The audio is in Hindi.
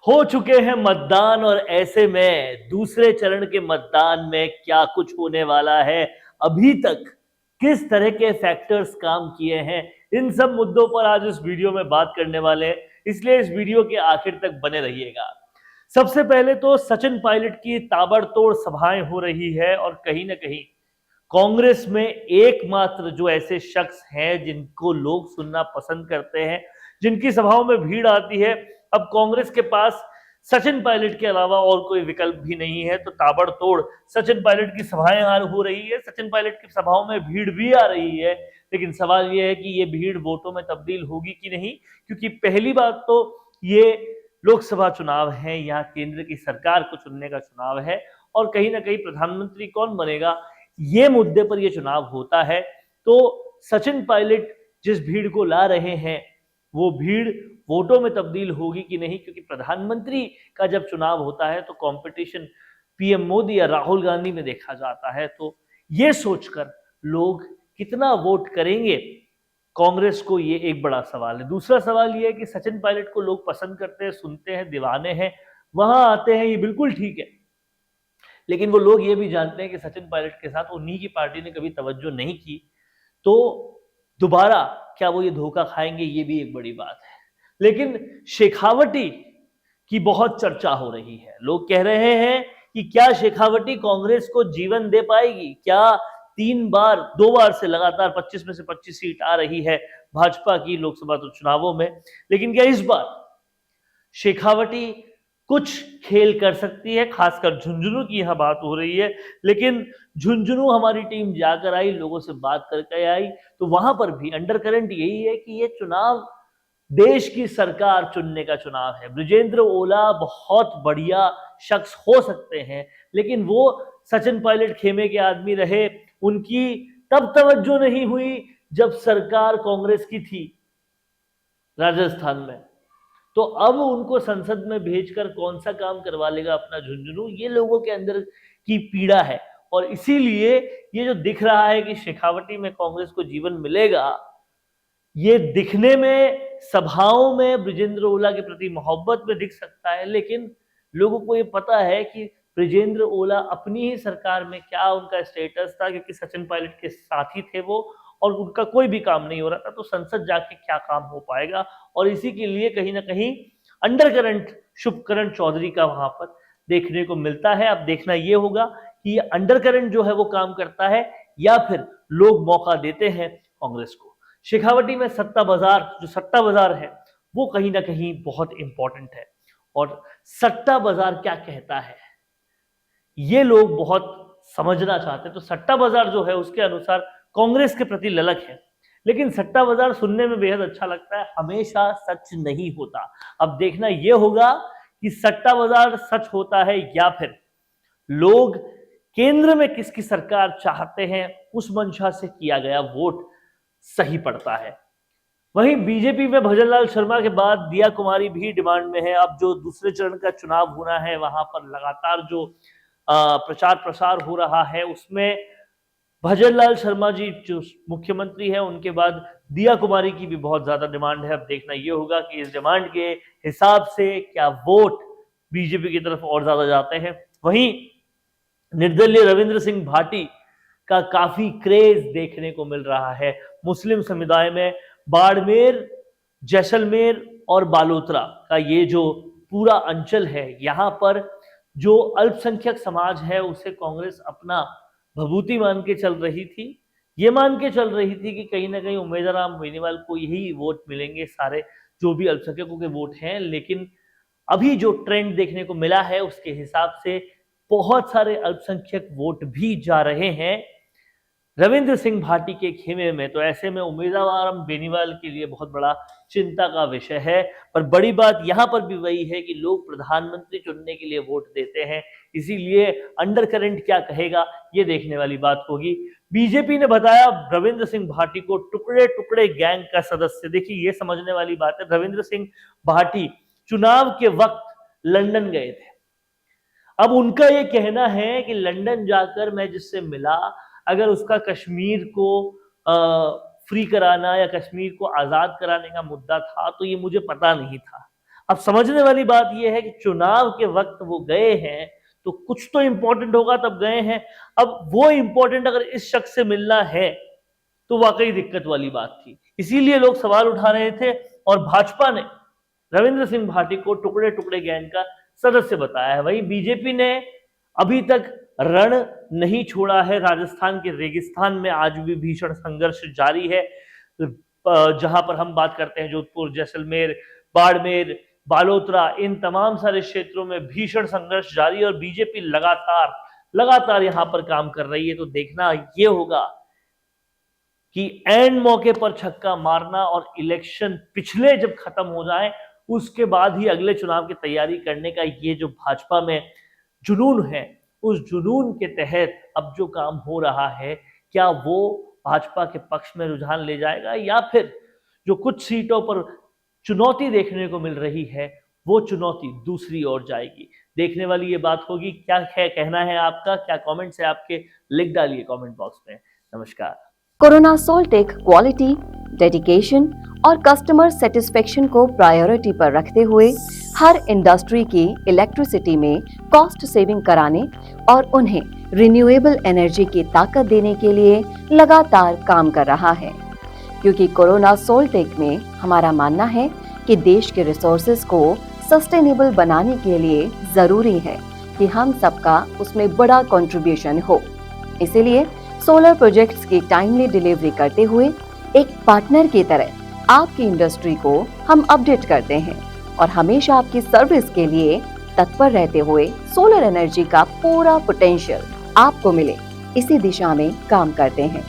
हो चुके हैं मतदान और ऐसे में दूसरे चरण के मतदान में क्या कुछ होने वाला है, अभी तक किस तरह के फैक्टर्स काम किए हैं, इन सब मुद्दों पर आज इस वीडियो में बात करने वाले हैं। इसलिए इस वीडियो के आखिर तक बने रहिएगा। सबसे पहले तो सचिन पायलट की ताबड़तोड़ सभाएं हो रही है और कहीं ना कहीं कांग्रेस में एकमात्र जो ऐसे शख्स हैं जिनको लोग सुनना पसंद करते हैं, जिनकी सभाओं में भीड़ आती है, अब कांग्रेस के पास सचिन पायलट के अलावा और कोई विकल्प भी नहीं है। तो ताबड़तोड़ सचिन पायलट की सभाएं हो रही है, सचिन पायलट की सभाओं में भीड़ भी आ रही है। लेकिन सवाल यह है कि ये भीड़ वोटों में तब्दील होगी कि नहीं, क्योंकि पहली बात तो ये लोकसभा चुनाव है, यहाँ केंद्र की सरकार को चुनने का चुनाव है और कहीं ना कहीं प्रधानमंत्री कौन बनेगा ये मुद्दे पर यह चुनाव होता है। तो सचिन पायलट जिस भीड़ को ला रहे हैं वो भीड़ वोटों में तब्दील होगी कि नहीं, क्योंकि प्रधानमंत्री का जब चुनाव होता है तो कंपटीशन पीएम मोदी या राहुल गांधी में देखा जाता है। तो ये सोचकर लोग कितना वोट करेंगे कांग्रेस को, ये एक बड़ा सवाल है। दूसरा सवाल ये है कि सचिन पायलट को लोग पसंद करते हैं, सुनते हैं, दीवाने हैं, वहां आते हैं, ये बिल्कुल ठीक है। लेकिन वो लोग ये भी जानते हैं कि सचिन पायलट के साथ उन्हीं की पार्टी ने कभी तवज्जो नहीं की, तो दोबारा क्या वो ये धोखा खाएंगे, ये भी एक बड़ी बात है। लेकिन शेखावटी की बहुत चर्चा हो रही है। लोग कह रहे हैं कि क्या शेखावटी कांग्रेस को जीवन दे पाएगी, क्या 2 बार से लगातार 25 में से 25 सीट आ रही है भाजपा की लोकसभा चुनावों में, लेकिन क्या इस बार शेखावटी कुछ खेल कर सकती है। खासकर झुंझुनू की यहां बात हो रही है, लेकिन झुंझुनू हमारी टीम जाकर आई, लोगों से बात करके आई, तो वहां पर भी अंडरकरंट यही है कि ये चुनाव देश की सरकार चुनने का चुनाव है। ब्रिजेंद्र ओला बहुत बढ़िया शख्स हो सकते हैं, लेकिन वो सचिन पायलट खेमे के आदमी रहे, उनकी तब तवज्जो नहीं हुई जब सरकार कांग्रेस की थी राजस्थान में। तो अब उनको संसद में भेजकर कौन सा काम करवा लेगा अपना झुंझुनू, ये लोगों के अंदर की पीड़ा है। और इसीलिए ये जो दिख रहा है कि शेखावटी में कांग्रेस को जीवन मिलेगा, ये दिखने में सभाओं में ब्रिजेंद्र ओला के प्रति मोहब्बत में दिख सकता है, लेकिन लोगों को ये पता है कि ब्रिजेंद्र ओला अपनी ही सरकार में क्या उनका स्टेटस था, क्योंकि सचिन पायलट के साथी थे वो और उनका कोई भी काम नहीं हो रहा था, तो संसद जाके क्या काम हो पाएगा। और इसी के लिए कहीं ना कहीं अंडरकरंट शुभकरण चौधरी का वहां पर देखने को मिलता है। अब देखना यह होगा कि ये अंडरकरंट जो है वो काम करता है या फिर लोग मौका देते हैं कांग्रेस को। शेखावटी में सत्ता बाजार है वो कहीं ना कहीं बहुत इंपॉर्टेंट है। और सट्टा बाजार क्या कहता है ये लोग बहुत समझना चाहते हैं। तो सट्टा बाजार जो है उसके अनुसार कांग्रेस के प्रति ललक है, लेकिन सट्टा बाजार सुनने में बेहद अच्छा लगता है, हमेशा सच नहीं होता। अब देखना यह होगा कि सट्टा बाजार सच होता है या फिर लोग केंद्र में किसकी सरकार चाहते हैं उस मंशा से किया गया वोट सही पड़ता है। वहीं बीजेपी में भजनलाल शर्मा के बाद दिया कुमारी भी डिमांड में है। अब जो दूसरे चरण का चुनाव होना है वहां पर लगातार जो प्रचार प्रसार हो रहा है उसमें भजनलाल शर्मा जी जो मुख्यमंत्री है उनके बाद दिया कुमारी की भी बहुत ज्यादा डिमांड है। अब देखना यह होगा कि इस डिमांड के हिसाब से क्या वोट बीजेपी की तरफ और ज्यादा जाते हैं। वहीं निर्दलीय रविंद्र सिंह भाटी का काफी क्रेज देखने को मिल रहा है मुस्लिम समुदाय में। बाड़मेर, जैसलमेर और बालोतरा का ये जो पूरा अंचल है, यहाँ पर जो अल्पसंख्यक समाज है उसे कांग्रेस अपना भभूति मान के चल रही थी। ये मान के चल रही थी कि कहीं ना कहीं उम्मीदराम बेनीवाल को यही वोट मिलेंगे, सारे जो भी अल्पसंख्यकों के वोट हैं। लेकिन अभी जो ट्रेंड देखने को मिला है उसके हिसाब से बहुत सारे अल्पसंख्यक वोट भी जा रहे हैं रविंद्र सिंह भाटी के खेमे में। तो ऐसे में उम्मीदवार बेनीवाल के लिए बहुत बड़ा चिंता का विषय है। पर बड़ी बात यहां पर भी वही है कि लोग प्रधानमंत्री चुनने के लिए वोट देते हैं, इसीलिए अंडरकरंट क्या कहेगा ये देखने वाली बात होगी। बीजेपी ने बताया रविंद्र सिंह भाटी को टुकड़े टुकड़े गैंग का सदस्य। देखिए ये समझने वाली बात है, रविंद्र सिंह भाटी चुनाव के वक्त लंदन गए थे। अब उनका ये कहना है कि लंदन जाकर मैं जिससे मिला, अगर उसका कश्मीर को फ्री कराना या कश्मीर को आजाद कराने का मुद्दा था तो ये मुझे पता नहीं था। अब समझने वाली बात यह है कि चुनाव के वक्त वो गए हैं तो कुछ तो इंपॉर्टेंट होगा तब गए हैं। अब वो इंपॉर्टेंट अगर इस शख्स से मिलना है तो वाकई दिक्कत वाली बात थी, इसीलिए लोग सवाल उठा रहे थे और भाजपा ने रविंद्र सिंह भाटी को टुकड़े टुकड़े गैंग का सदस्य बताया है। वहीं बीजेपी ने अभी तक रण नहीं छोड़ा है। राजस्थान के रेगिस्तान में आज भी भीषण संघर्ष जारी है, जहां पर हम बात करते हैं जोधपुर, जैसलमेर, बाड़मेर, बालोतरा, इन तमाम सारे क्षेत्रों में भीषण संघर्ष जारी है और बीजेपी लगातार यहां पर काम कर रही है। तो देखना यह होगा कि एंड मौके पर छक्का मारना और इलेक्शन पिछले जब खत्म हो जाए उसके बाद ही अगले चुनाव की तैयारी करने का ये जो भाजपा में जुनून है, उस जुनून के तहत अब जो काम हो रहा है, क्या वो भाजपा के पक्ष में रुझान ले जाएगा या फिर जो कुछ सीटों पर चुनौती देखने को मिल रही है वो चुनौती दूसरी ओर जाएगी। देखने वाली ये बात होगी। क्या है कहना है आपका, क्या कमेंट्स है आपके, लिख डालिए कमेंट बॉक्स में। नमस्कार। कोरोना सोल्टेक क्वालिटी, डेडिकेशन और कस्टमर सेटिस्फेक्शन को प्रायोरिटी पर रखते हुए हर इंडस्ट्री की इलेक्ट्रिसिटी में कॉस्ट सेविंग कराने और उन्हें रिन्यूएबल एनर्जी की ताकत देने के लिए लगातार काम कर रहा है। क्योंकि कोरोना सोल्टेक में हमारा मानना है कि देश के रिसोर्सेज को सस्टेनेबल बनाने के लिए जरूरी है कि हम सबका उसमें बड़ा कंट्रीब्यूशन हो। इसीलिए सोलर प्रोजेक्ट्स की टाइमली डिलीवरी करते हुए एक पार्टनर की तरह आपकी इंडस्ट्री को हम अपडेट करते हैं और हमेशा आपकी सर्विस के लिए तत्पर रहते हुए सोलर एनर्जी का पूरा पोटेंशियल आपको मिले, इसी दिशा में काम करते हैं।